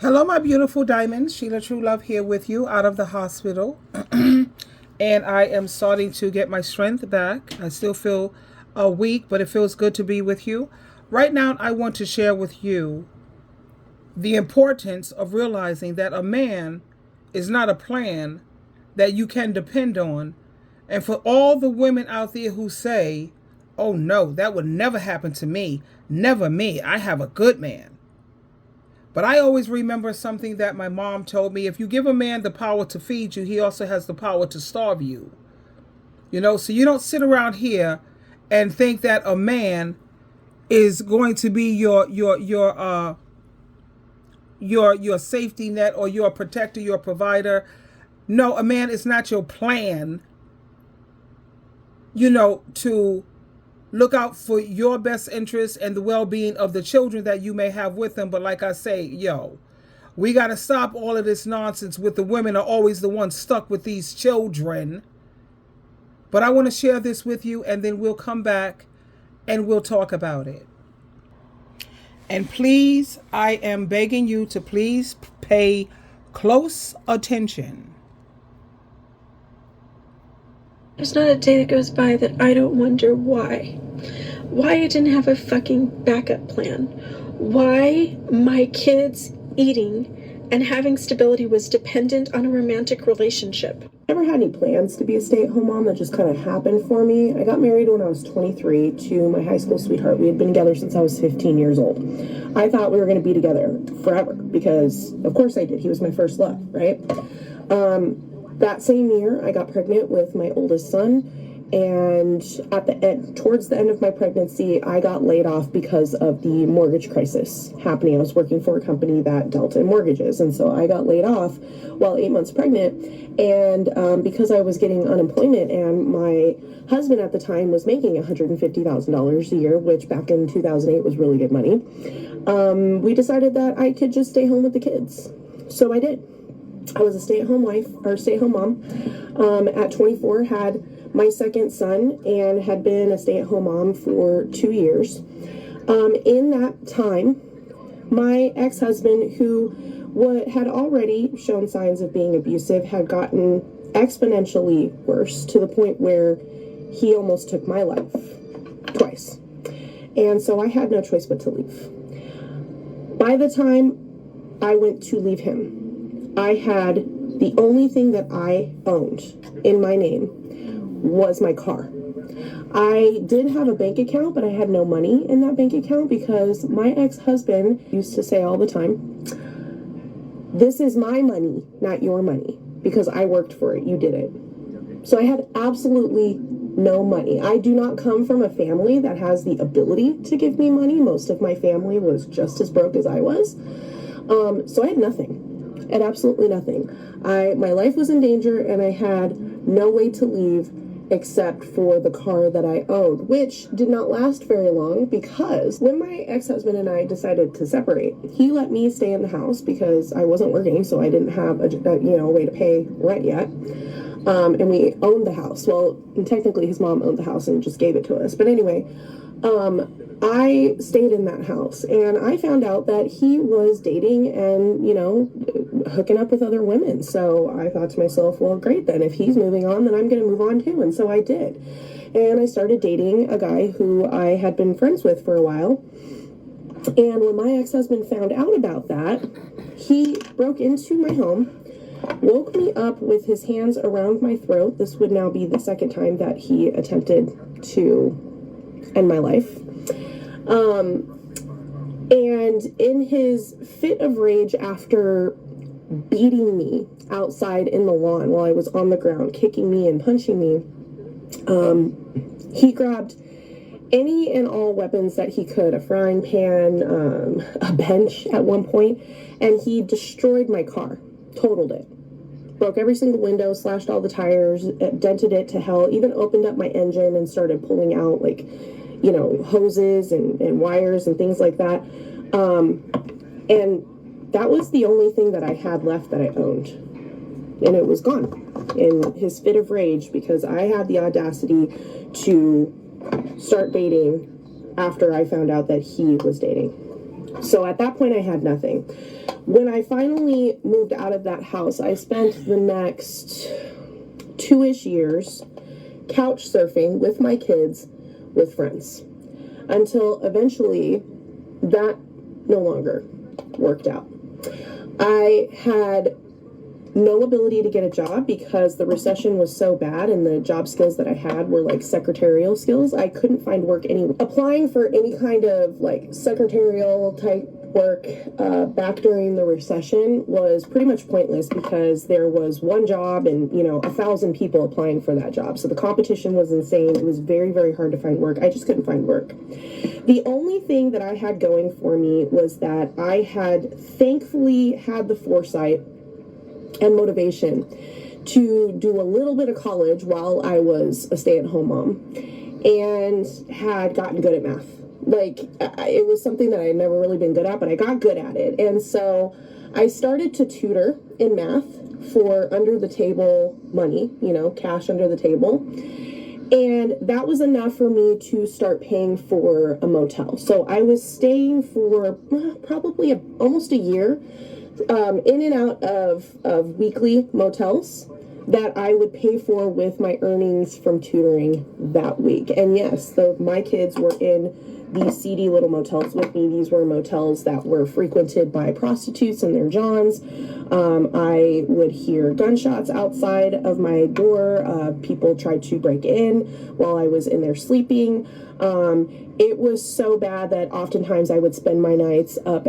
Hello, my beautiful diamonds. SheilaTruelove here with you out of the hospital. And I am starting to get my strength back. I still feel weak, but it feels good to be with you. Right now, I want to share with you the importance of realizing that a man is not a plan that you can depend on. And for all the women out there who say, oh no, that would never happen to me. Never me. I have a good man. But I always remember something that my mom told me. If you give a man the power to feed you, he also has the power to starve you. So you don't sit around here and think that a man is going to be your safety net or your protector, your provider. No, a man is not your plan, to look out for your best interest and the well-being of the children that you may have with them. But like I say, we got to stop all of this nonsense with the women are always the ones stuck with these children. But I want to share this with you, and then we'll come back and we'll talk about it. And please, I am begging you to please pay close attention. There's not a day that goes by that I don't wonder why. Why I didn't have a fucking backup plan. Why my kids eating and having stability was dependent on a romantic relationship. I never had any plans to be a stay-at-home mom. That just kind of happened for me. I got married when I was 23 to my high school sweetheart. We had been together since I was 15 years old. I thought we were going to be together forever because, of course I did. He was my first love, right? That same year, I got pregnant with my oldest son, and towards the end of my pregnancy, I got laid off because of the mortgage crisis happening. I was working for a company that dealt in mortgages, and so I got laid off while 8 months pregnant, and because I was getting unemployment, and my husband at the time was making $150,000 a year, which back in 2008 was really good money, we decided that I could just stay home with the kids. So I did. I was a stay-at-home mom. At 24, had my second son, and had been a stay-at-home mom for 2 years. In that time, my ex-husband, who had already shown signs of being abusive, had gotten exponentially worse to the point where he almost took my life twice. And so I had no choice but to leave. By the time I went to leave him, I had the only thing that I owned in my name was my car. I did have a bank account, but I had no money in that bank account because my ex-husband used to say all the time, this is my money, not your money, because I worked for it, you did it. So I had absolutely no money. I do not come from a family that has the ability to give me money. Most of my family was just as broke as I was. So I had nothing. Had absolutely nothing. My life was in danger, and I had no way to leave except for the car that I owned, which did not last very long because when my ex-husband and I decided to separate, he let me stay in the house because I wasn't working, so I didn't have a way to pay rent yet. And we owned the house. Well, technically his mom owned the house and just gave it to us. But anyway, I stayed in that house, and I found out that he was dating and, hooking up with other women. So I thought to myself, well, great, then if he's moving on, then I'm going to move on too. And so I did. And I started dating a guy who I had been friends with for a while. And when my ex-husband found out about that, he broke into my home, woke me up with his hands around my throat. This would now be the second time that he attempted to end my life. And in his fit of rage after beating me outside in the lawn while I was on the ground, kicking me and punching me, he grabbed any and all weapons that he could, a frying pan, a bench at one point, and he destroyed my car, totaled it. Broke every single window, slashed all the tires, dented it to hell, even opened up my engine and started pulling out hoses and wires and things like that. And that was the only thing that I had left that I owned. And it was gone in his fit of rage because I had the audacity to start dating after I found out that he was dating. So at that point I had nothing. When I finally moved out of that house, I spent the next 2-ish years couch surfing with my kids with friends until eventually that no longer worked out. I had no ability to get a job because the recession was so bad and the job skills that I had were like secretarial skills. I couldn't find work anywhere. Applying for any kind of like secretarial type work back during the recession was pretty much pointless because there was one job and 1,000 people applying for that job. So the competition was insane. It was very, very hard to find work. I just couldn't find work. The only thing that I had going for me was that I had thankfully had the foresight and motivation to do a little bit of college while I was a stay-at-home mom and had gotten good at math. Like, it was something that I had never really been good at, but I got good at it. And so I started to tutor in math for under the table money, cash under the table. And that was enough for me to start paying for a motel. So I was staying for probably almost a year in and out of weekly motels that I would pay for with my earnings from tutoring that week. And yes, my kids were in these seedy little motels with me. These were motels that were frequented by prostitutes and their johns. I would hear gunshots outside of my door. People tried to break in while I was in there sleeping. It was so bad that oftentimes I would spend my nights up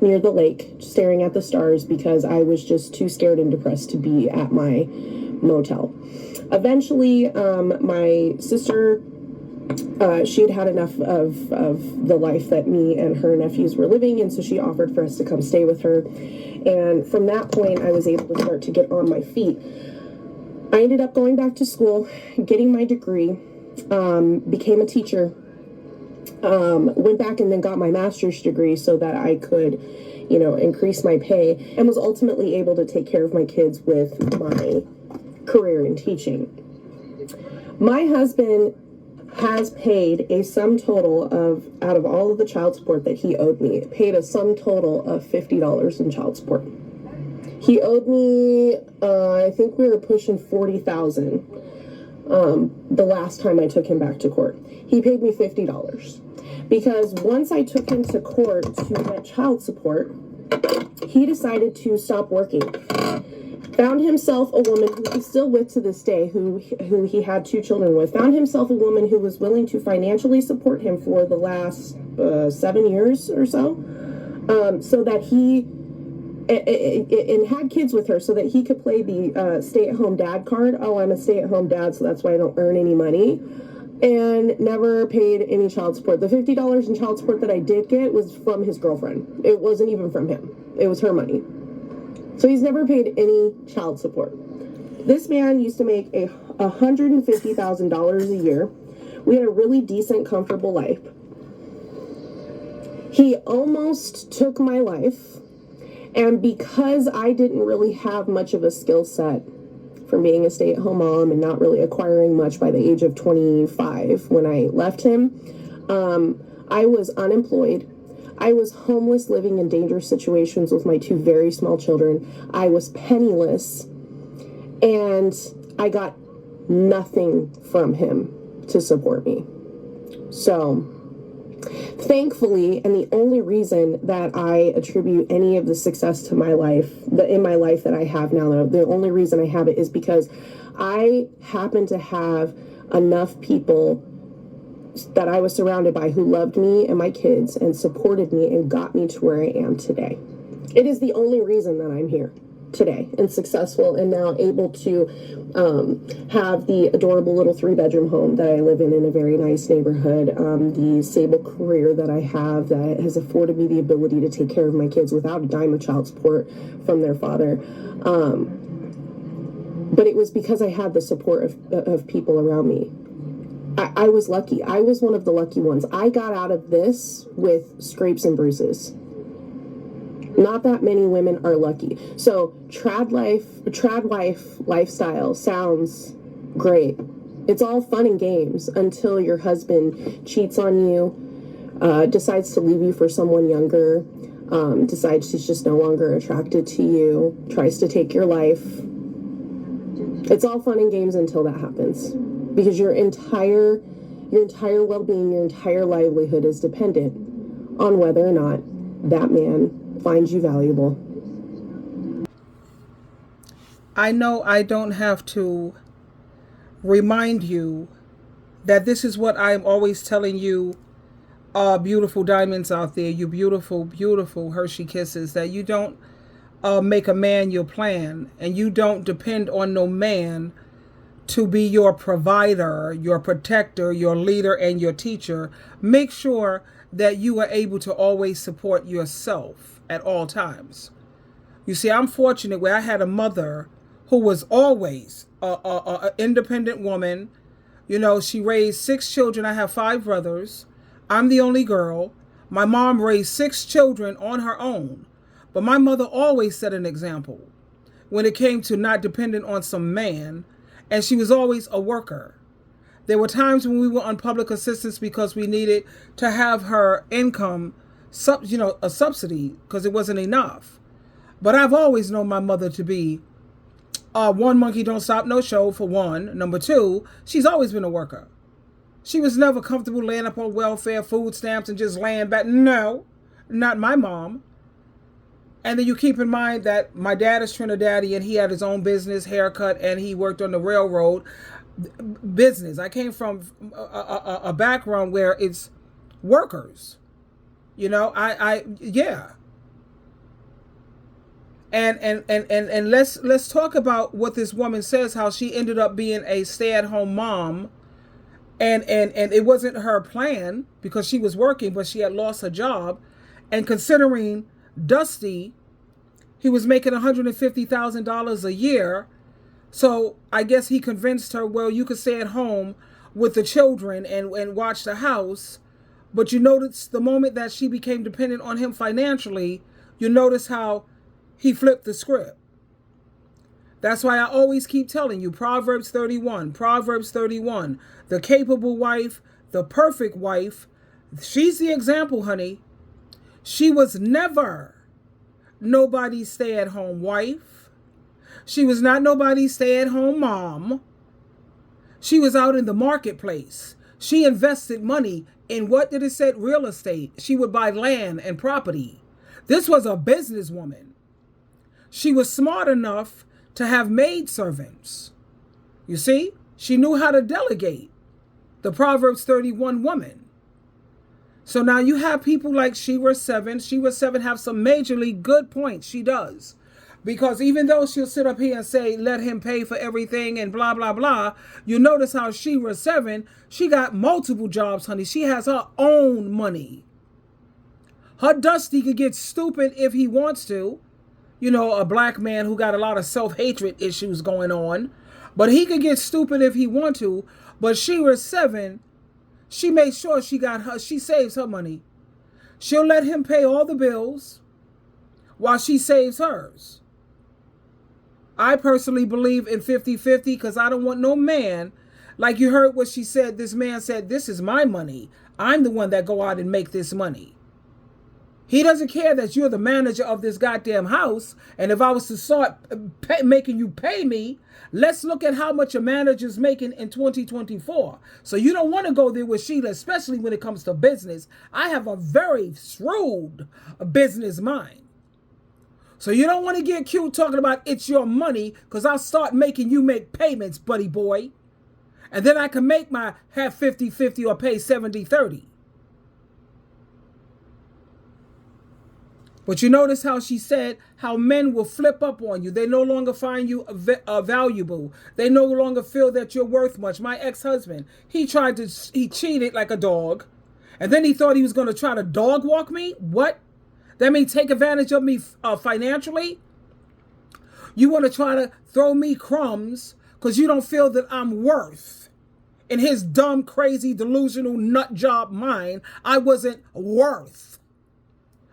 near the lake staring at the stars because I was just too scared and depressed to be at my motel. Eventually, my sister, she'd had enough of the life that me and her nephews were living, and so she offered for us to come stay with her. And from that point, I was able to start to get on my feet. I ended up going back to school, getting my degree, became a teacher, went back and then got my master's degree so that I could, increase my pay, and was ultimately able to take care of my kids with my career in teaching. My husband has paid a sum total of, out of all of the child support that he owed me, paid a sum total of $50 in child support. He owed me, I think we were pushing $40,000 the last time I took him back to court. He paid me $50 because once I took him to court to get child support, he decided to stop working. Found himself a woman who he's still with to this day, who he had 2 children with. Found himself a woman who was willing to financially support him for the last 7 years or so, so that he and had kids with her so that he could play the stay-at-home dad card. Oh, I'm a stay-at-home dad, so that's why I don't earn any money. And never paid any child support. The $50 in child support that I did get was from his girlfriend. It wasn't even from him. It was her money. So he's never paid any child support. This man used to make $150,000 a year. We had a really decent, comfortable life. He almost took my life. And because I didn't really have much of a skill set from being a stay-at-home mom and not really acquiring much by the age of 25 when I left him, I was unemployed. I was homeless, living in dangerous situations with my 2 very small children. I was penniless, and I got nothing from him to support me. So, thankfully, and the only reason that I attribute any of the success to my life, in my life that I have now, the only reason I have it is because I happen to have enough people that I was surrounded by who loved me and my kids and supported me and got me to where I am today. It is the only reason that I'm here today and successful and now able to have the adorable little 3-bedroom home that I live in a very nice neighborhood, the stable career that I have that has afforded me the ability to take care of my kids without a dime of child support from their father. But it was because I had the support of people around me. I was lucky. I was one of the lucky ones. I got out of this with scrapes and bruises. Not that many women are lucky. So trad wife lifestyle sounds great. It's all fun and games until your husband cheats on you, decides to leave you for someone younger, decides she's just no longer attracted to you, tries to take your life. It's all fun and games until that happens, because your entire well-being, your entire livelihood is dependent on whether or not that man finds you valuable. I know I don't have to remind you that this is what I'm always telling you, beautiful diamonds out there, you beautiful, beautiful Hershey Kisses, that you don't make a man your plan, and you don't depend on no man to be your provider, your protector, your leader, and your teacher. Make sure that you are able to always support yourself at all times. You see, I'm fortunate where I had a mother who was always a independent woman. You know, she raised 6 children. I have 5 brothers. I'm the only girl. My mom raised 6 children on her own. But my mother always set an example when it came to not dependent on some man. And she was always a worker. There were times when we were on public assistance because we needed to have her income, a subsidy, because it wasn't enough. But I've always known my mother to be one monkey don't stop no show, for one. Number 2, she's always been a worker. She was never comfortable laying up on welfare, food stamps, and just laying back. No, not my mom. And then you keep in mind that my dad is Trinidadian. He had his own business, haircut, and he worked on the railroad business. I came from a background where it's workers. You know, yeah. And let's talk about what this woman says, how she ended up being a stay-at-home mom. And it wasn't her plan because she was working, but she had lost her job. And considering Dusty, he was making $150,000 a year. So I guess he convinced her, well, you could stay at home with the children and watch the house. But you notice the moment that she became dependent on him financially, you notice how he flipped the script. That's why I always keep telling you, Proverbs 31, the capable wife, the perfect wife. She's the example, honey. She was never nobody's stay-at-home wife. She was not nobody's stay-at-home mom. She was out in the marketplace. She invested money in, what did it say? Real estate. She would buy land and property. This was a businesswoman. She was smart enough to have maidservants. You see, she knew how to delegate. The Proverbs 31 woman. So now you have people like Shira 7. Shira 7 have some majorly good points. She does. Because even though she'll sit up here and say, let him pay for everything and blah, blah, blah, you notice how Shira 7, she got multiple jobs, honey. She has her own money. Her Dusty could get stupid if he wants to. You know, a black man who got a lot of self-hatred issues going on. But he could get stupid if he want to. But Shira 7, she made sure she saves her money. She'll let him pay all the bills while she saves hers. I personally believe in 50-50 because I don't want no man, like you heard what she said, this man said, this is my money. I'm the one that go out and make this money. He doesn't care that you're the manager of this goddamn house. And if I was to start making you pay me, let's look at how much a manager's making in 2024. So you don't want to go there with Sheila, especially when it comes to business. I have a very shrewd business mind. So you don't want to get cute talking about it's your money, because I'll start making you make payments, buddy boy. And then I can make my have 50-50 or pay 70-30. But you notice how she said how men will flip up on you. They no longer find you valuable. They no longer feel that you're worth much. My ex-husband, he cheated like a dog. And then he thought he was going to try to dog walk me. What? That means take advantage of me financially? You want to try to throw me crumbs because you don't feel that I'm worth. In his dumb, crazy, delusional nut job mind, I wasn't worth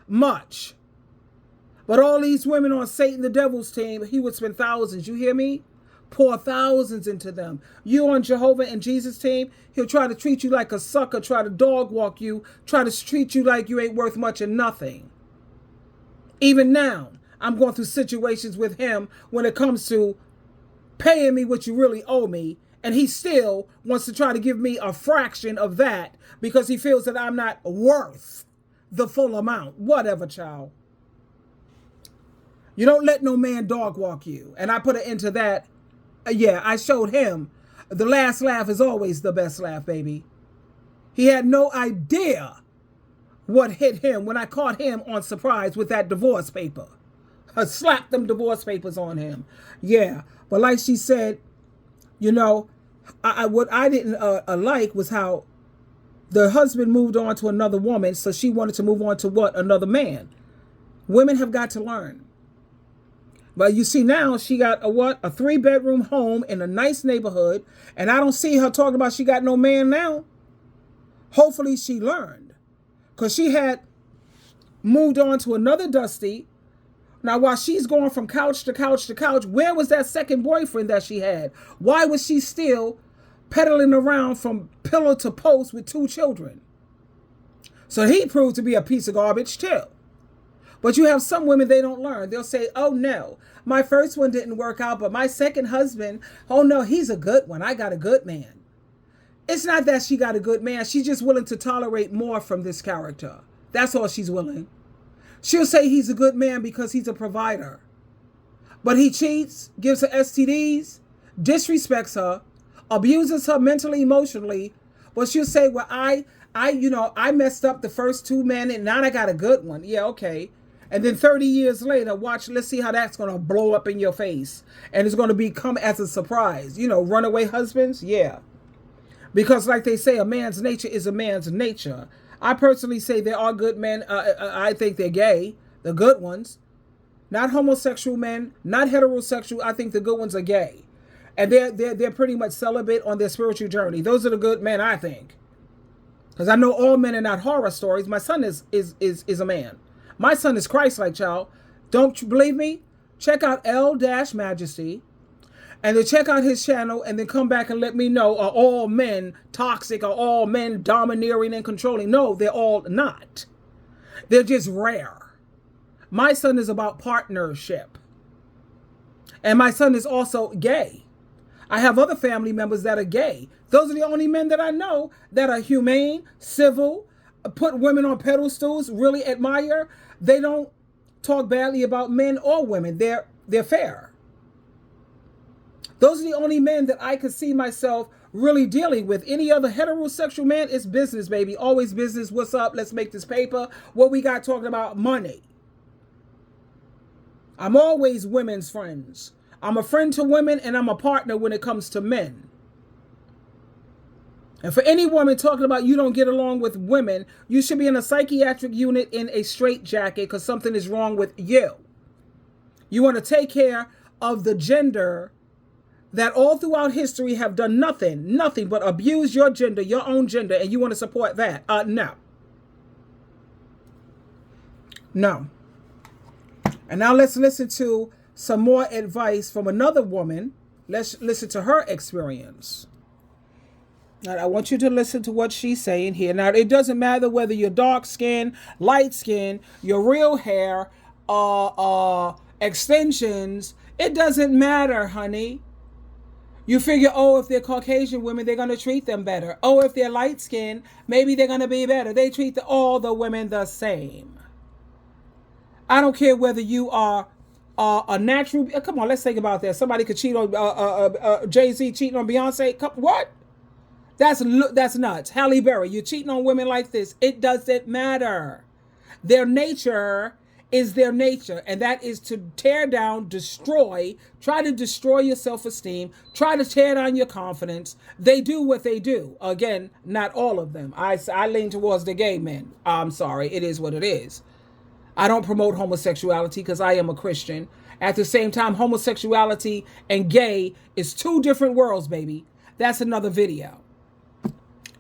much. But all these women on Satan the Devil's team, he would spend thousands. You hear me? Pour thousands into them. You on Jehovah and Jesus' team, he'll try to treat you like a sucker, try to dog walk you, try to treat you like you ain't worth much and nothing. Even now, I'm going through situations with him when it comes to paying me what you really owe me. And he still wants to try to give me a fraction of that because he feels that I'm not worth the full amount. Whatever, child. You don't let no man dog walk you. And I put an end to that. Yeah, I showed him the last laugh is always the best laugh, baby. He had no idea what hit him when I caught him on surprise with that divorce paper. I slapped them divorce papers on him. Yeah, but like she said, you know, what I didn't like was how the husband moved on to another woman, so she wanted to move on to what? Another man. Women have got to learn. But you see now she got a what? A 3-bedroom home in a nice neighborhood, and I don't see her talking about she got no man now. Hopefully she learned, because she had moved on to another Dusty. Now, while she's going from couch to couch to couch, where was that second boyfriend that she had? Why was she still pedaling around from pillow to post with 2 children? So he proved to be a piece of garbage too. But you have some women, they don't learn. They'll say, oh no, my first one didn't work out, but my second husband, oh no, he's a good one. I got a good man. It's not that she got a good man. She's just willing to tolerate more from this character. That's all she's willing. She'll say he's a good man because he's a provider. But he cheats, gives her STDs, disrespects her, abuses her mentally, emotionally. But she'll say, well, I messed up the first 2 men and now I got a good one. Yeah, okay. And then 30 years later, let's see how that's going to blow up in your face. And it's going to come as a surprise. Runaway husbands? Yeah. Because like they say, a man's nature is a man's nature. I personally say there are good men. I think they're gay, the good ones. Not homosexual men, not heterosexual. I think the good ones are gay. And they're pretty much celibate on their spiritual journey. Those are the good men, I think. Because I know all men are not horror stories. My son is a man. My son is Christ-like, child. Don't you believe me? Check out L-Majesty. And then check out his channel and then come back and let me know, are all men toxic? Are all men domineering and controlling? No, they're all not. They're just rare. My son is about partnership. And my son is also gay. I have other family members that are gay. Those are the only men that I know that are humane, civil, put women on pedestals, really admire. They don't talk badly about men or women. They're fair. Those are the only men that I could see myself really dealing with. Any other heterosexual man, it's business, baby. Always business. What's up? Let's make this paper. What we got talking about? Money. I'm always women's friends. I'm a friend to women and I'm a partner when it comes to men. And for any woman talking about you don't get along with women, you should be in a psychiatric unit in a straitjacket because something is wrong with you. You want to take care of the gender that all throughout history have done nothing but abuse your gender, your own gender, and you want to support that. No. And now let's listen to some more advice from another woman. Let's listen to her experience. Now, I want you to listen to what she's saying here. Now, it doesn't matter whether you're dark skin, light skin, your real hair, extensions. It doesn't matter, honey. You figure, if they're Caucasian women, they're going to treat them better. If they're light skinned, maybe they're going to be better. They treat all the women the same. I don't care whether you are a natural. Come on, let's think about that. Somebody could cheat on Jay-Z cheating on Beyonce. What? That's nuts. Halle Berry, you're cheating on women like this. It doesn't matter. Their nature is their nature, and that is to tear down, destroy, try to destroy your self-esteem, try to tear down your confidence. They do what they do. Again, not all of them. I lean towards the gay men. I'm sorry, it is what it is. I don't promote homosexuality because I am a Christian. At the same time, homosexuality and gay is 2 different worlds, baby. That's another video.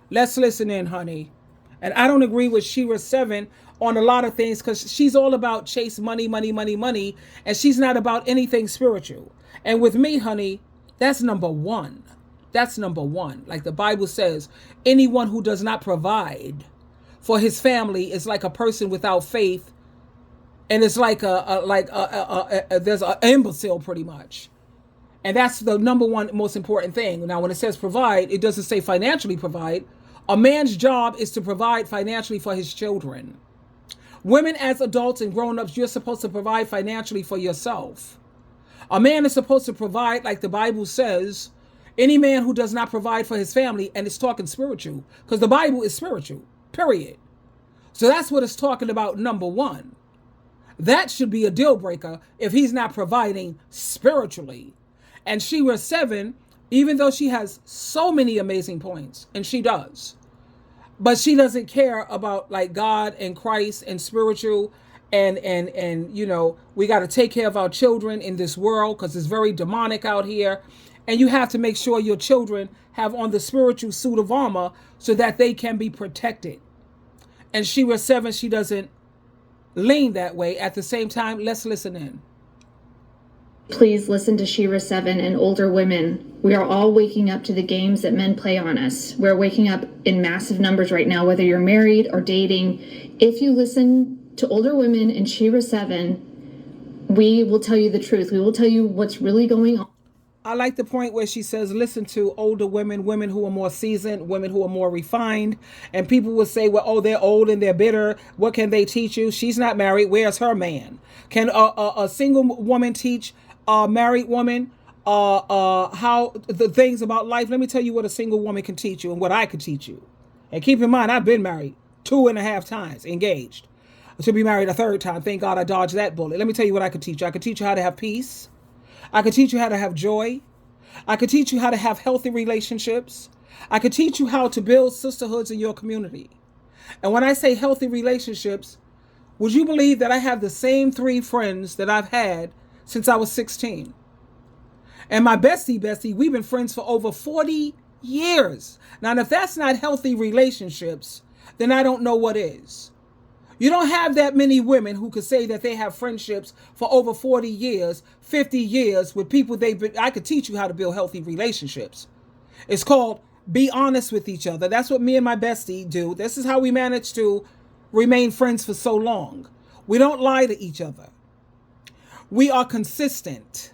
Let's listen in, honey. And I don't agree with Shira 7 on a lot of things because she's all about chase money, money, money, money. And she's not about anything spiritual. And with me, honey, that's number 1. That's number 1. Like the Bible says, anyone who does not provide for his family is like a person without faith And it's like there's an imbecile pretty much. And that's the number one most important thing. Now, when it says provide, it doesn't say financially provide. A man's job is to provide financially for his children. Women, as adults and grown-ups, you're supposed to provide financially for yourself. A man is supposed to provide, like the Bible says, any man who does not provide for his family, and it's talking spiritual, because the Bible is spiritual, period. So that's what it's talking about, number one. That should be a deal breaker if he's not providing spiritually. And Shira 7, even though she has so many amazing points, and she does, but she doesn't care about like God and Christ and spiritual and you know, we got to take care of our children in this world because it's very demonic out here. And you have to make sure your children have on the spiritual suit of armor so that they can be protected. And Shira 7, she doesn't lean that way. At the same time, let's listen in. Please listen to Shira 7 and older women. We are all waking up to the games that men play on us. We're waking up in massive numbers right now, whether you're married or dating. If you listen to older women and Shira 7, we will tell you the truth. We will tell you what's really going on. I like the point where she says, listen to older women, women who are more seasoned, women who are more refined. And people will say, well, oh, they're old and they're bitter. What can they teach you? She's not married. Where's her man? Can a single woman teach a married woman how the things about life? Let me tell you what a single woman can teach you and what I could teach you. And keep in mind, I've been married 2.5 times, engaged. To be married a third time. Thank God I dodged that bullet. Let me tell you what I could teach you. I could teach you how to have peace. I could teach you how to have joy. I could teach you how to have healthy relationships. I could teach you how to build sisterhoods in your community. And when I say healthy relationships, would you believe that I have the same 3 friends that I've had since I was 16? And my bestie, we've been friends for over 40 years. Now, if that's not healthy relationships, then I don't know what is. You don't have that many women who could say that they have friendships for over 40 years, 50 years with people I could teach you how to build healthy relationships. It's called be honest with each other. That's what me and my bestie do. This is how we manage to remain friends for so long. We don't lie to each other. We are consistent.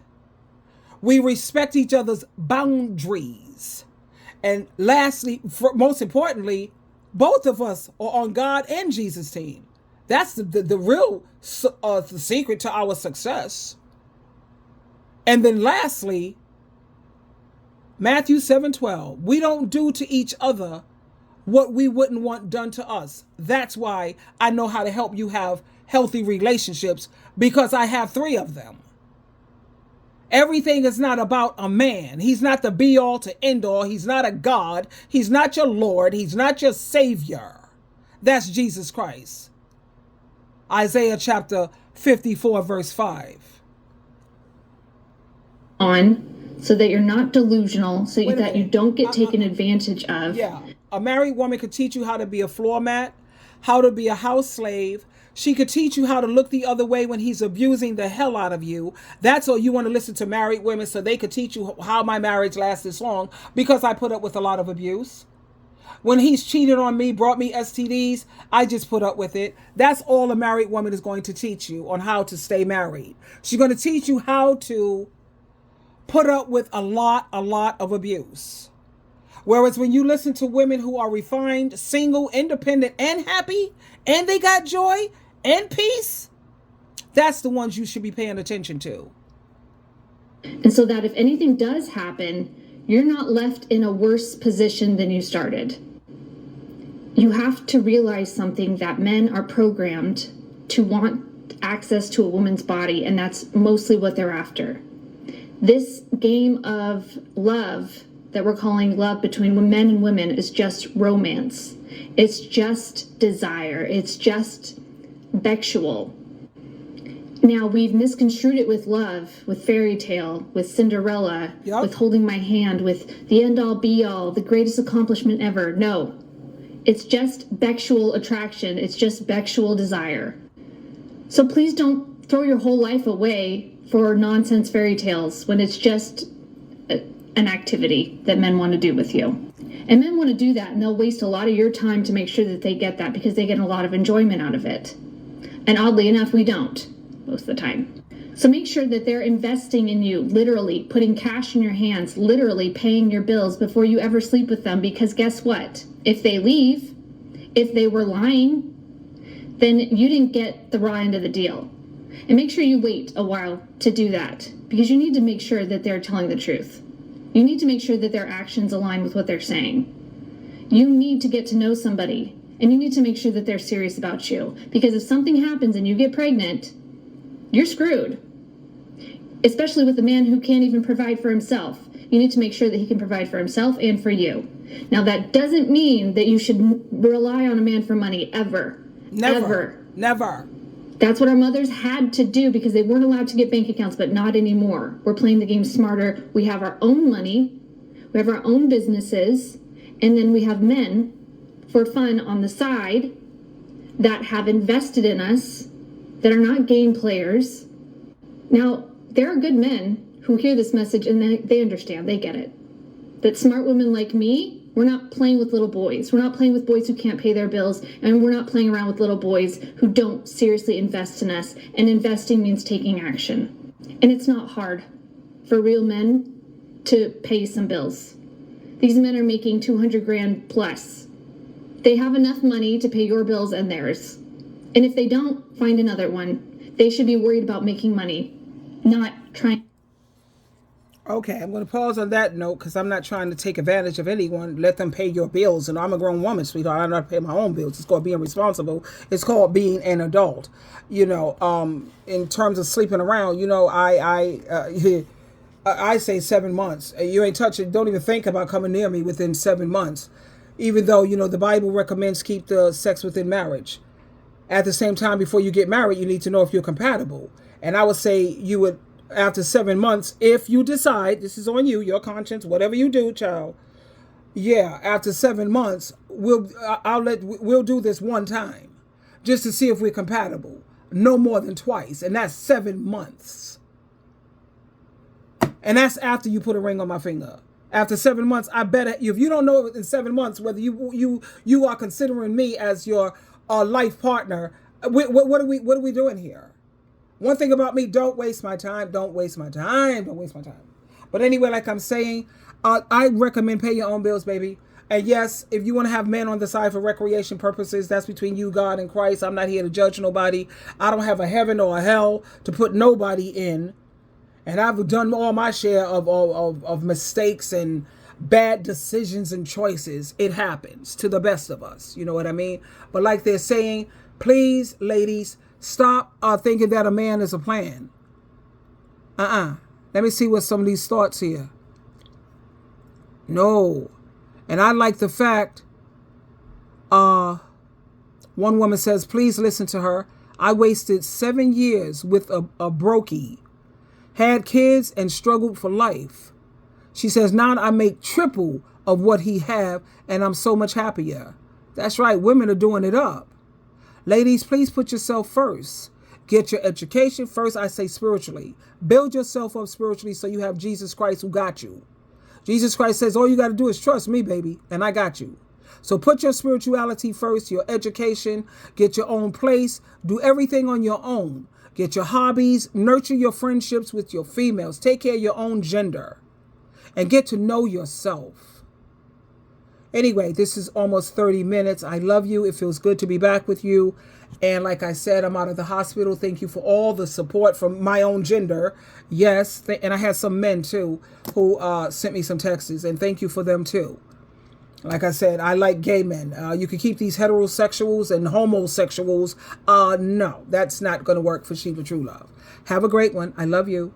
We respect each other's boundaries. And lastly, most importantly, both of us are on God and Jesus' team. That's the real the secret to our success. And then lastly, Matthew 7:12. We don't do to each other what we wouldn't want done to us. That's why I know how to help you have healthy relationships, because I have 3 of them. Everything is not about a man. He's not the be all to end all. He's not a God. He's not your Lord. He's not your Savior. That's Jesus Christ. Isaiah chapter 54, verse 5. On so that you're not delusional, so that you don't get taken advantage of. Yeah. A married woman could teach you how to be a floor mat, how to be a house slave. She could teach you how to look the other way when he's abusing the hell out of you. That's all you want to listen to married women so they could teach you how my marriage lasts this long, because I put up with a lot of abuse. When he's cheated on me, brought me STDs, I just put up with it. That's all a married woman is going to teach you on how to stay married. She's going to teach you how to put up with a lot of abuse. Whereas when you listen to women who are refined, single, independent, and happy, and they got joy and peace, that's the ones you should be paying attention to. And so that if anything does happen, you're not left in a worse position than you started. You have to realize something, that men are programmed to want access to a woman's body, and that's mostly what they're after. This game of love that we're calling love between men and women is just romance. It's just desire. It's just sexual. Now, we've misconstrued it with love, with fairy tale, with Cinderella, with holding my hand, with the end-all be-all, the greatest accomplishment ever. No, it's just sexual attraction. It's just sexual desire. So please don't throw your whole life away for nonsense fairy tales when it's just an activity that men want to do with you. And men want to do that, and they'll waste a lot of your time to make sure that they get that, because they get a lot of enjoyment out of it. And oddly enough, we don't most of the time. So make sure that they're investing in you, literally putting cash in your hands, literally paying your bills before you ever sleep with them. Because guess what? If they leave, if they were lying, then you didn't get the raw end of the deal. And make sure you wait a while to do that, because you need to make sure that they're telling the truth. You need to make sure that their actions align with what they're saying. You need to get to know somebody, and you need to make sure that they're serious about you. Because if something happens and you get pregnant, you're screwed. Especially with a man who can't even provide for himself. You need to make sure that he can provide for himself and for you. Now, that doesn't mean that you should rely on a man for money ever. Never. Ever. Never. That's what our mothers had to do because they weren't allowed to get bank accounts, but not anymore. We're playing the game smarter. We have our own money. We have our own businesses. And then we have men for fun on the side that have invested in us, that are not game players. Now, there are good men who hear this message and they understand, they get it. That smart women like me, we're not playing with little boys. We're not playing with boys who can't pay their bills, and we're not playing around with little boys who don't seriously invest in us. And investing means taking action. And it's not hard for real men to pay some bills. These men are making 200 grand plus. They have enough money to pay your bills and theirs. And if they don't, find another one. They should be worried about making money, not trying. Okay, I'm going to pause on that note because I'm not trying to take advantage of anyone. Let them pay your bills. And I'm a grown woman, sweetheart. I know how to pay my own bills. It's called being responsible. It's called being an adult. You know, in terms of sleeping around, you know, I say 7 months. You ain't touching. Don't even think about coming near me within 7 months. Even though, you know, the Bible recommends keep the sex within marriage. At the same time, before you get married, you need to know if you're compatible. And I would say you would, after 7 months, if you decide, this is on you, your conscience, whatever you do, child. Yeah, after 7 months, we'll do this one time, just to see if we're compatible. No more than twice, and that's 7 months. And that's after you put a ring on my finger. After 7 months, I bet if you don't know in 7 months whether you are considering me as your life partner, what are we doing here? One thing about me, don't waste my time. Don't waste my time. Don't waste my time. But anyway, like I'm saying, I recommend pay your own bills, baby. And yes, if you want to have men on the side for recreation purposes, that's between you, God, and Christ. I'm not here to judge nobody. I don't have a heaven or a hell to put nobody in. And I've done all my share of mistakes and bad decisions and choices. It happens to the best of us. You know what I mean? But like they're saying, please, ladies, stop thinking that a man is a plan. Let me see what some of these thoughts here. No. And I like the fact, one woman says, please listen to her. I wasted 7 years with a brokey. Had kids and struggled for life. She says, now I make triple of what he have, and I'm so much happier. That's right. Women are doing it up. Ladies, please put yourself first. Get your education first. I say spiritually. Build yourself up spiritually so you have Jesus Christ who got you. Jesus Christ says, all you got to do is trust me, baby, and I got you. So put your spirituality first, your education, get your own place, do everything on your own. Get your hobbies, nurture your friendships with your females, take care of your own gender, and get to know yourself. Anyway, this is almost 30 minutes. I love you. It feels good to be back with you. And like I said, I'm out of the hospital. Thank you for all the support from my own gender. Yes, and I had some men too who sent me some texts, and thank you for them too. Like I said, I like gay men. You can keep these heterosexuals and homosexuals. No, that's not going to work for SheilaTruelove. Have a great one. I love you.